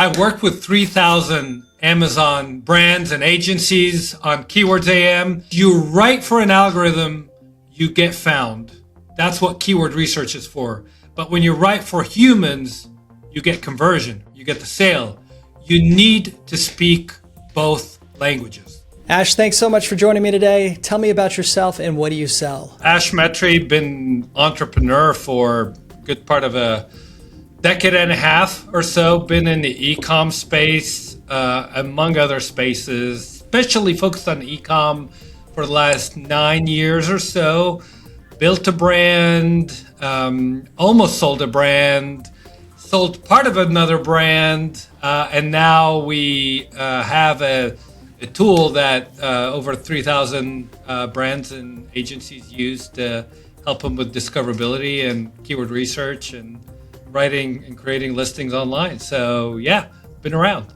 I worked with 3,000 Amazon brands and agencies on Keywords AM. You write for an algorithm, you get found. That's what keyword research is for. But when you write for humans, you get conversion, you get the sale. You need to speak both languages. Ash, thanks so much for joining me today. Tell me about yourself and what do you sell? Ash Metri, been entrepreneur for a good part of a decade and a half or so. Been in the Ecom space, among other spaces, especially focused on Ecom for the last 9 years or so. Built a brand, almost sold a brand, sold part of another brand, and now we have a tool that over 3,000 brands and agencies use to help them with discoverability and keyword research and writing and creating listings online. So yeah, been around.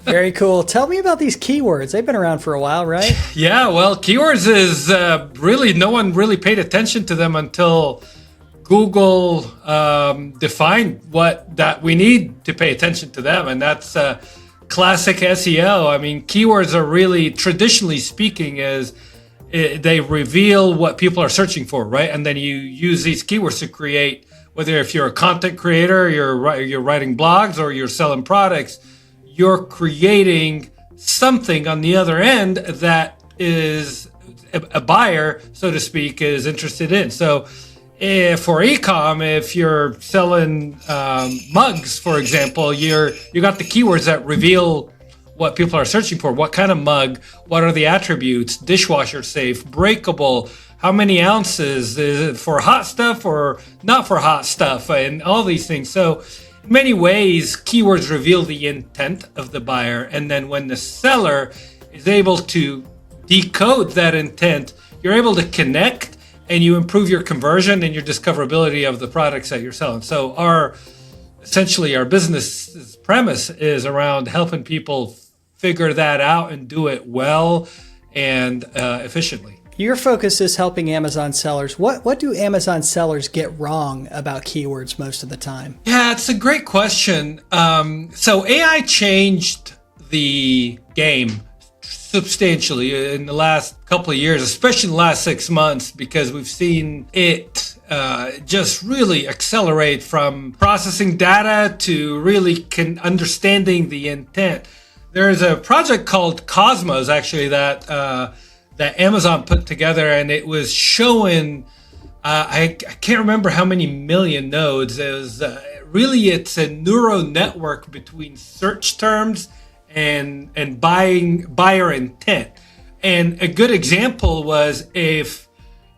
Very cool. Tell me about these keywords. They've been around for a while, right? Yeah, well, keywords is really, no one really paid attention to them until Google defined that we need to pay attention to them. And that's classic SEO. I mean, keywords are really, traditionally speaking, they reveal what people are searching for, right? And then you use these keywords to create, whether if you're a content creator, you're writing blogs, or you're selling products, you're creating something on the other end that is a buyer, so to speak, is interested in. So for Ecom, if you're selling mugs, for example, you got the keywords that reveal what people are searching for. What kind of mug? What are the attributes? Dishwasher safe, breakable, how many ounces? Is it for hot stuff or not for hot stuff? And all these things. So in many ways, keywords reveal the intent of the buyer. And then when the seller is able to decode that intent, you're able to connect and you improve your conversion and your discoverability of the products that you're selling. So essentially our business premise is around helping people figure that out and do it well and efficiently. Your focus is helping Amazon sellers. What do Amazon sellers get wrong about keywords most of the time? Yeah, it's a great question. So AI changed the game substantially in the last couple of years, especially in the last 6 months, because we've seen it just really accelerate from processing data to really understanding the intent. There's a project called Cosmo, actually, that Amazon put together, and it was showing, I can't remember how many million nodes. It was it's a neural network between search terms and buyer intent. And a good example was if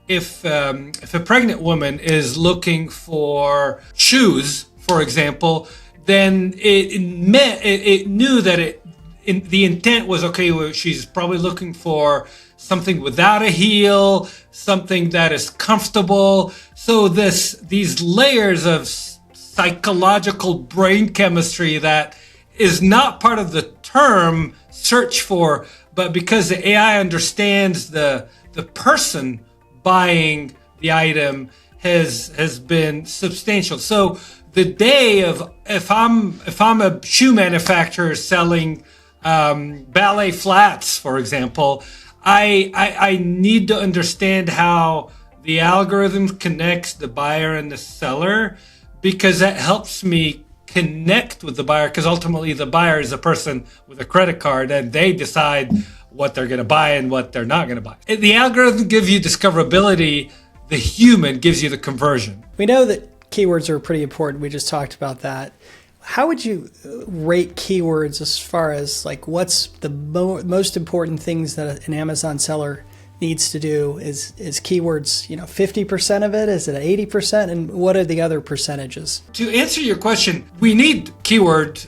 a pregnant woman is looking for shoes, for example, then it knew that the intent was, okay, well, she's probably looking for something without a heel, something that is comfortable. So these layers of psychological brain chemistry that is not part of the term search for, but because the AI understands the person buying the item has been substantial. So the day of, if I'm a shoe manufacturer selling ballet flats, for example, I need to understand how the algorithm connects the buyer and the seller, because that helps me connect with the buyer, because ultimately the buyer is a person with a credit card and they decide what they're going to buy and what they're not going to buy. The algorithm gives you discoverability. The human gives you the conversion. We know that keywords are pretty important. We just talked about that. How would you rate keywords as far as like what's the most important things that an Amazon seller needs to do? Is keywords, 50% of it? Is it 80%? And what are the other percentages? To answer your question, we need keywords,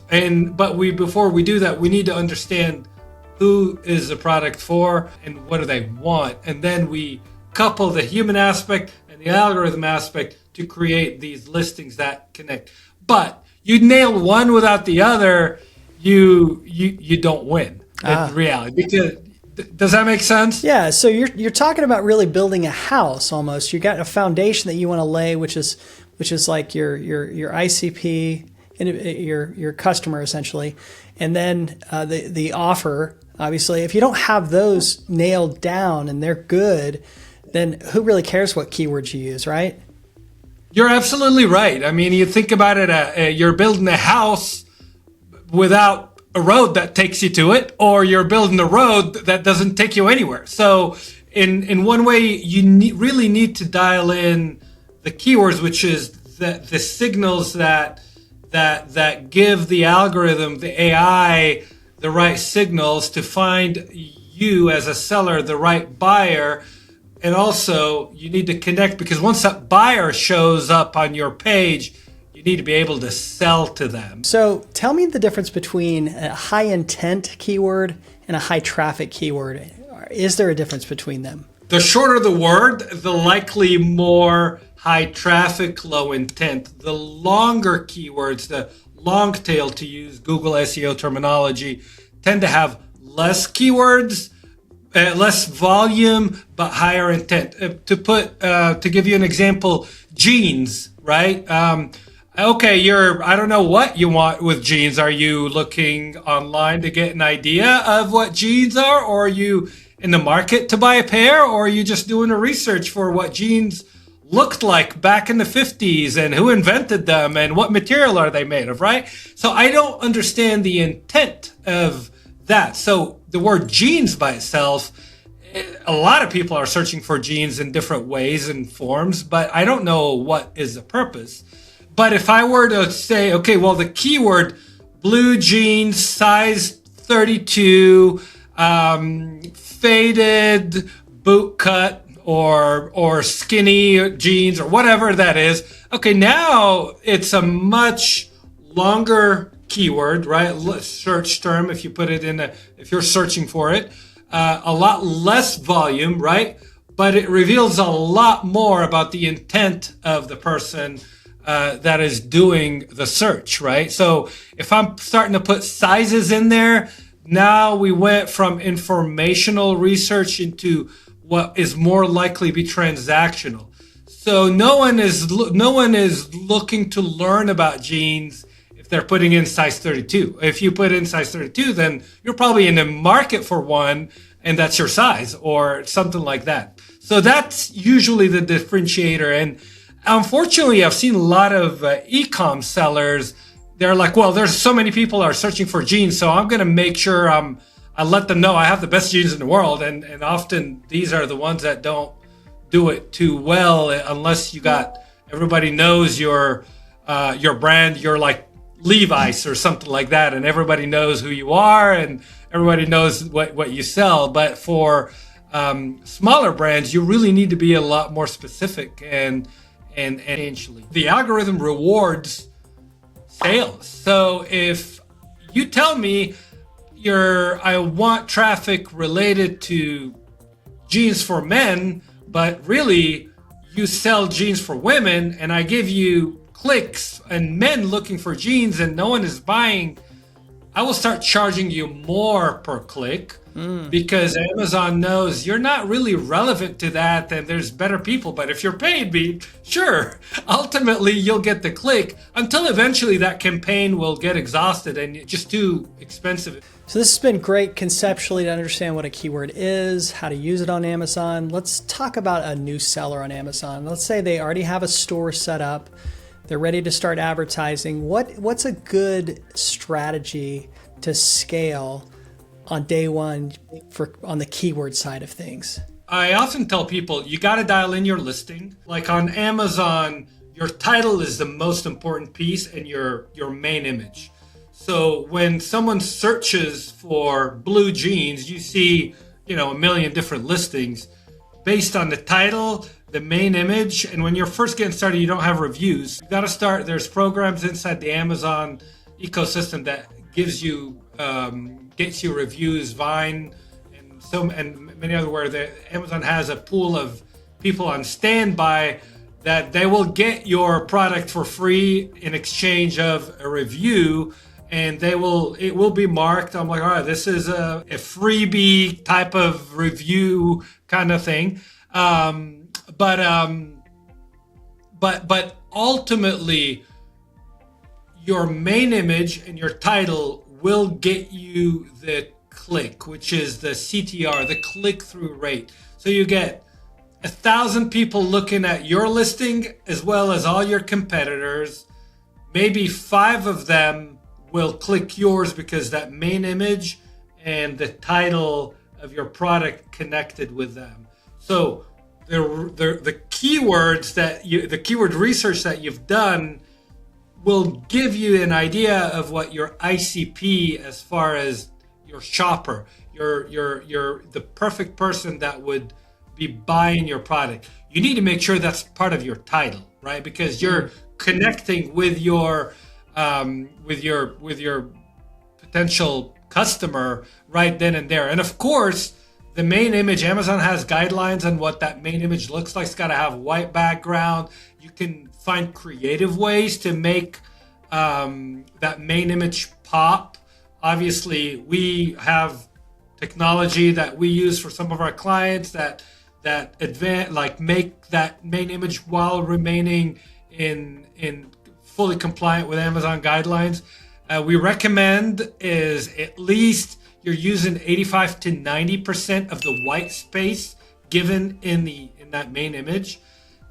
but before we do that, we need to understand who is the product for and what do they want. And then we couple the human aspect and the algorithm aspect to create these listings that connect. But you nail one without the other, you don't win in reality. Because does that make sense? Yeah. So you're talking about really building a house almost. You got a foundation that you want to lay, which is like your ICP, your customer essentially, and then the offer. Obviously, if you don't have those nailed down and they're good, then who really cares what keywords you use, right? You're absolutely right. I mean, you think about it, you're building a house without a road that takes you to it, or you're building a road that doesn't take you anywhere. So in one way, you really need to dial in the keywords, which is the signals that give the algorithm, the AI, the right signals to find you as a seller, the right buyer. And also you need to connect, because once that buyer shows up on your page, you need to be able to sell to them. So tell me the difference between a high intent keyword and a high traffic keyword. Is there a difference between them? The shorter the word, the likely more high traffic, low intent. The longer keywords, the long tail, to use Google SEO terminology, tend to have less keywords, less volume, but higher intent. To give you an example, jeans, right? Okay, I don't know what you want with jeans. Are you looking online to get an idea of what jeans are, or are you in the market to buy a pair, or are you just doing a research for what jeans looked like back in the 50s and who invented them and what material are they made of, right? So I don't understand the intent of that. So the word jeans by itself, a lot of people are searching for jeans in different ways and forms, but I don't know what is the purpose. But if I were to say, okay, well, the keyword blue jeans, size 32, faded boot cut, or skinny jeans, or whatever that is. Okay, now it's a much longer keyword, right? Search term, if you put it if you're searching for it, a lot less volume, right? But it reveals a lot more about the intent of the person that is doing the search, right? So if I'm starting to put sizes in there, now we went from informational research into what is more likely to be transactional. So no one is looking to learn about jeans if they're putting in size 32. If you put in size 32, then you're probably in the market for one, and that's your size or something like that. So that's usually the differentiator. And unfortunately, I've seen a lot of Ecom sellers. They're like, well, there's so many people are searching for jeans, so I'm going to make sure I let them know I have the best jeans in the world. And often these are the ones that don't do it too well, unless everybody knows your brand. You're like Levi's or something like that, and everybody knows who you are and everybody knows what you sell. But for smaller brands, you really need to be a lot more specific and actually the algorithm rewards sales. So if you tell me I want traffic related to jeans for men, but really you sell jeans for women, and I give you clicks and men looking for jeans and no one is buying, I will start charging you more per click because Amazon knows you're not really relevant to that and there's better people. But if you're paying me, sure, ultimately you'll get the click until eventually that campaign will get exhausted and it's just too expensive. So this has been great conceptually to understand what a keyword is, how to use it on Amazon. Let's talk about a new seller on Amazon. Let's say they already have a store set up. They're ready to start advertising. What's a good strategy to scale on day one on the keyword side of things? I often tell people you got to dial in your listing. Like on Amazon, your title is the most important piece and your main image. So when someone searches for blue jeans, you see, a million different listings based on the title, the main image. And when you're first getting started, you don't have reviews. You got to start. There's programs inside the Amazon ecosystem that gets you reviews, Vine, and many other where Amazon has a pool of people on standby that they will get your product for free in exchange of a review, and it will be marked. I'm like, all right, this is a freebie type of review kind of thing. But ultimately, your main image and your title will get you the click, which is the CTR, the click-through rate. So you get 1,000 people looking at your listing as well as all your competitors. Maybe 5 of them will click yours because that main image and the title of your product connected with them. So the keywords the keyword research that you've done will give you an idea of what your ICP, as far as your shopper, your the perfect person that would be buying your product. You need to make sure that's part of your title, right? Because you're connecting with your potential customer right then and there. And of course, the main image, Amazon has guidelines on what that main image looks like. It's got to have white background. You can find creative ways to make that main image pop. Obviously, we have technology that we use for some of our clients that make that main image while remaining in fully compliant with Amazon guidelines. We recommend is at least you're using 85 to 90% of the white space given in that main image.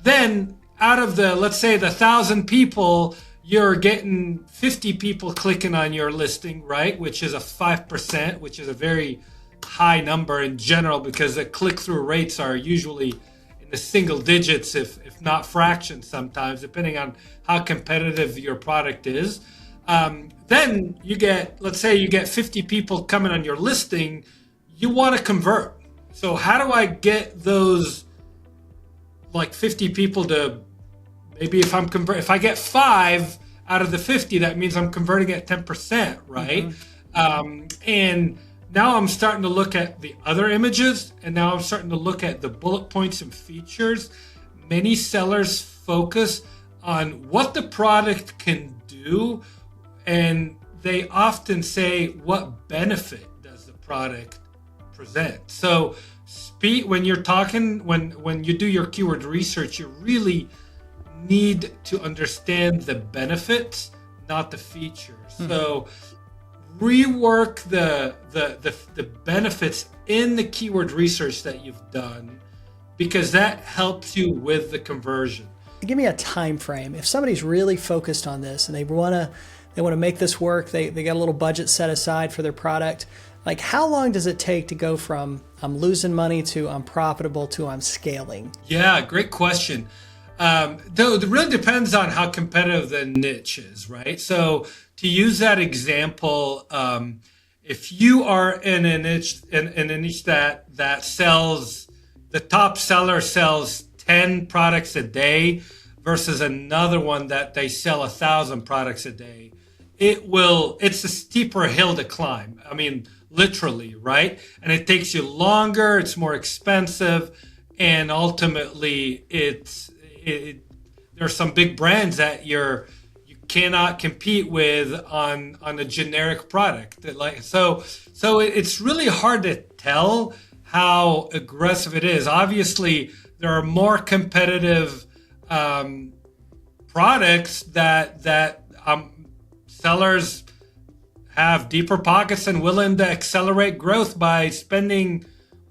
Then out of the, let's say, the 1,000 people, you're getting 50 people clicking on your listing, right? Which is a 5%, which is a very high number in general, because the click-through rates are usually in the single digits, if not fractions sometimes, depending on how competitive your product is. Then you get, let's say you get 50 people coming on your listing, you want to convert. So how do I get those like 50 people to, maybe if I get 5 out of the 50, that means I'm converting at 10%, right? And now I'm starting to look at the other images, and now I'm starting to look at the bullet points and features. Many sellers focus on what the product can do, and they often say, what benefit does the product present? So when you're talking, when you do your keyword research, you really need to understand the benefits, not the features. So rework the benefits in the keyword research that you've done, because that helps you with the conversion. Give me a time frame. If somebody's really focused on this and they want to make this work, they got a little budget set aside for their product, like how long does it take to go from I'm losing money to I'm profitable to I'm scaling? Yeah, great question. Though it really depends on how competitive the niche is, right? So to use that example, if you are in a niche that sells, the top seller sells 10 products a day versus another one that they sell 1,000 products a day, it's a steeper hill to climb. I mean, literally, right? And it takes you longer, it's more expensive, and ultimately there's some big brands that you cannot compete with on a generic product. So it's really hard to tell how aggressive it is. Obviously, there are more competitive products that sellers have deeper pockets and willing to accelerate growth by spending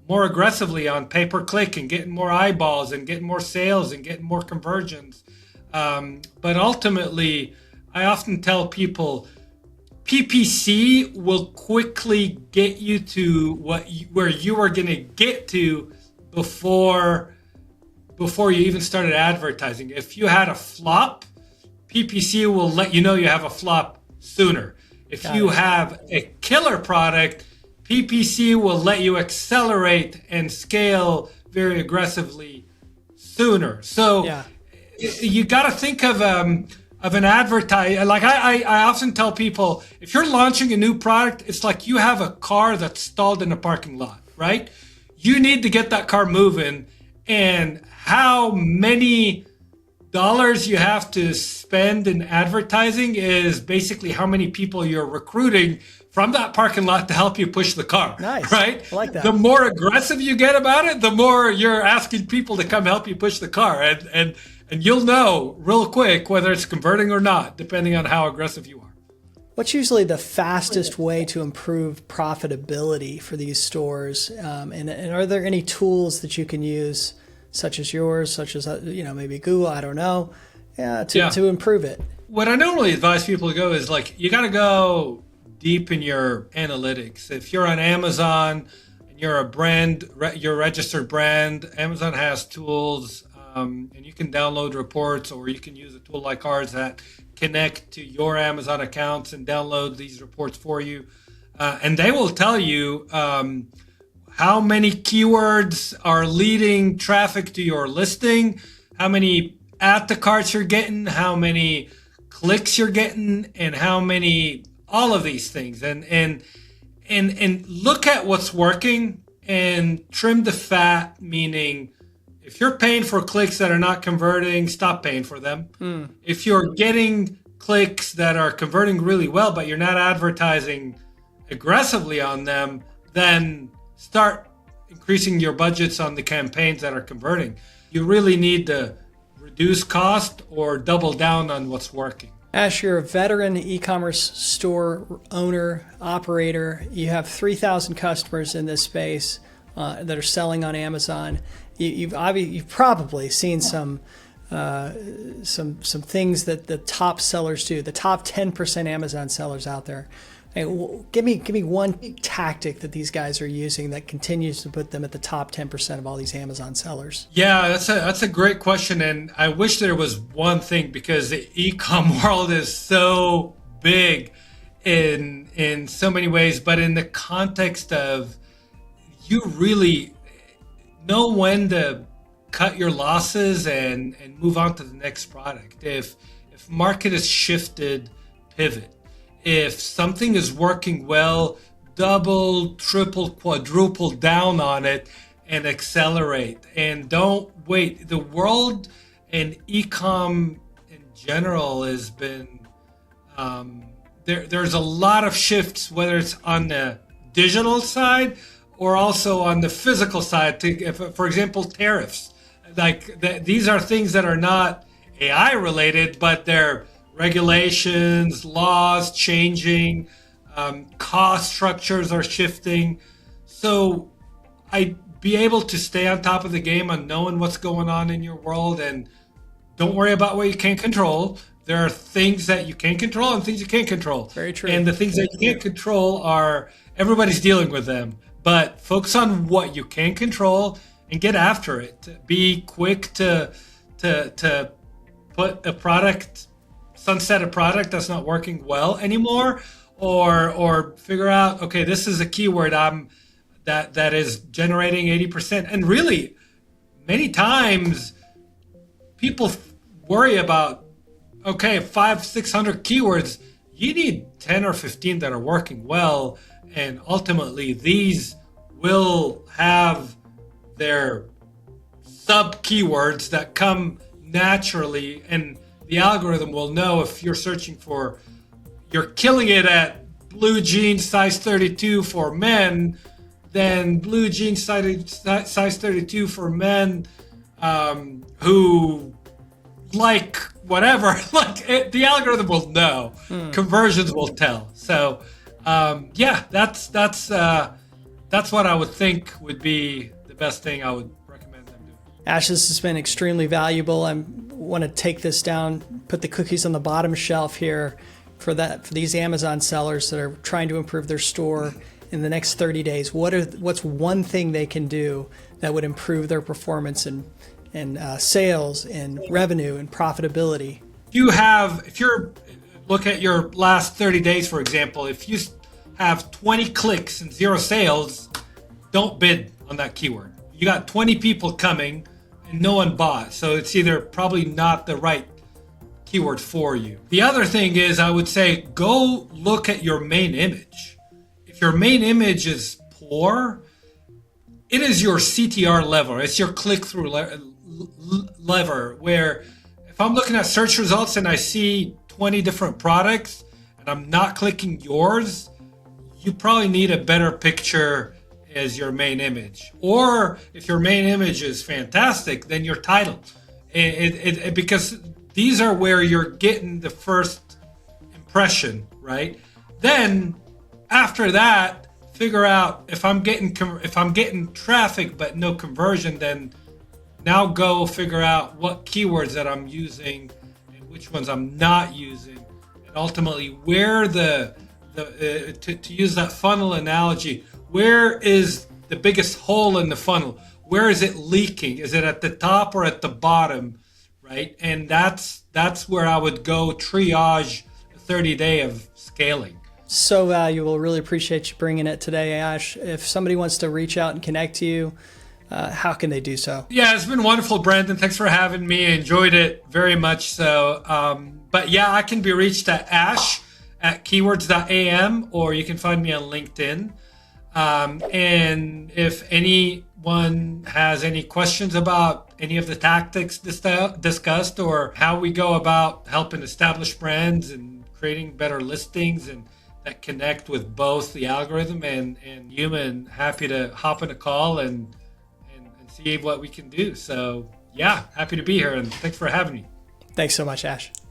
more aggressively on pay-per-click and getting more eyeballs and getting more sales and getting more conversions. But ultimately, I often tell people PPC will quickly get you to where you are going to get to before you even started advertising. If you had a flop, PPC will let you know you have a flop sooner. If you have a killer product, PPC will let you accelerate and scale very aggressively sooner. So you got to think of an advertise. Like I often tell people, if you're launching a new product, it's like you have a car that's stalled in a parking lot, right? You need to get that car moving, and how many dollars you have to spend in advertising is basically how many people you're recruiting from that parking lot to help you push the car. Nice. Right? I like that. The more aggressive you get about it, the more you're asking people to come help you push the car. And and you'll know real quick whether it's converting or not, depending on how aggressive you are. What's usually the fastest way to improve profitability for these stores? And are there any tools that you can use, such as yours, such as maybe Google, I don't know, to improve it? What I normally advise people to go is you got to go deep in your analytics. If you're on Amazon and you're a brand, you're a registered brand, Amazon has tools, and you can download reports, or you can use a tool like ours that connect to your Amazon accounts and download these reports for you. And they will tell you how many keywords are leading traffic to your listing, how many add to carts you're getting, how many clicks you're getting, and how many, all of these things. And look at what's working and trim the fat, meaning if you're paying for clicks that are not converting, stop paying for them. If you're getting clicks that are converting really well, but you're not advertising aggressively on them, then start increasing your budgets on the campaigns that are converting. You really need to reduce cost or double down on what's working. Ash, you're a veteran e-commerce store owner, operator. You have 3,000 customers in this space that are selling on Amazon. You've probably seen some things that the top sellers do, the top 10% Amazon sellers out there. Hey, give me one tactic that these guys are using that continues to put them at the top 10% of all these Amazon sellers. Yeah, that's a great question, and I wish there was one thing, because the e-com world is so big in so many ways, but in the context of, you really know when to cut your losses and move on to the next product. If market has shifted, pivot. If something is working well, double, triple, quadruple down on it and accelerate. And don't wait. The world and e-com in general has been, there's a lot of shifts, whether it's on the digital side or also on the physical side. For example, tariffs. These are things that are not AI related, but they're regulations, laws changing, cost structures are shifting. So I'd be able to stay on top of the game on knowing what's going on in your world, and don't worry about what you can't control. There are things that you can control and things you can't control. Very true. And the things that you can't control are, everybody's dealing with them. But focus on what you can control and get after it. Be quick to put a product, sunset a product that's not working well anymore, or figure out, okay, this is a keyword that is generating 80%. And really, many times people worry about, okay, 500-600 keywords. You need 10 or 15 that are working well, and ultimately these will have their sub keywords that come naturally, and the algorithm will know if you're searching for, you're killing it at blue jeans size 32 for men, then blue jeans size 32 for men who like whatever, the algorithm will know. Conversions will tell. So that's what I would think would be the best thing I would recommend them do. Ash, this has been extremely valuable. I want to take this down, put the cookies on the bottom shelf here for these Amazon sellers that are trying to improve their store in the next 30 days. What's one thing they can do that would improve their performance and sales and revenue and profitability? If you're look at your last 30 days, for example, if you have 20 clicks and 0 sales, don't bid on that keyword. You got 20 people coming and no one bought. So it's either probably not the right keyword for you. The other thing is, I would say, go look at your main image. If your main image is poor, it is your CTR lever. It's your click-through lever, where if I'm looking at search results and I see 20 different products and I'm not clicking yours, you probably need a better picture as your main image. Or if your main image is fantastic, then your title. Because these are where you're getting the first impression, right? Then after that, figure out if I'm getting traffic but no conversion, then now go figure out what keywords that I'm using and which ones I'm not using, and ultimately where to use that funnel analogy, where is the biggest hole in the funnel? Where is it leaking? Is it at the top or at the bottom, right? And that's where I would go triage a 30-day of scaling. So valuable. Really appreciate you bringing it today, Ash. If somebody wants to reach out and connect to you, how can they do so? Yeah, it's been wonderful, Brandon. Thanks for having me. I enjoyed it very much so. But yeah, I can be reached at ash@keywords.am, or you can find me on LinkedIn. And if anyone has any questions about any of the tactics discussed, or how we go about helping establish brands and creating better listings and that connect with both the algorithm and human, happy to hop in a call and see what we can do. So yeah, happy to be here, and thanks for having me. Thanks so much, Ash.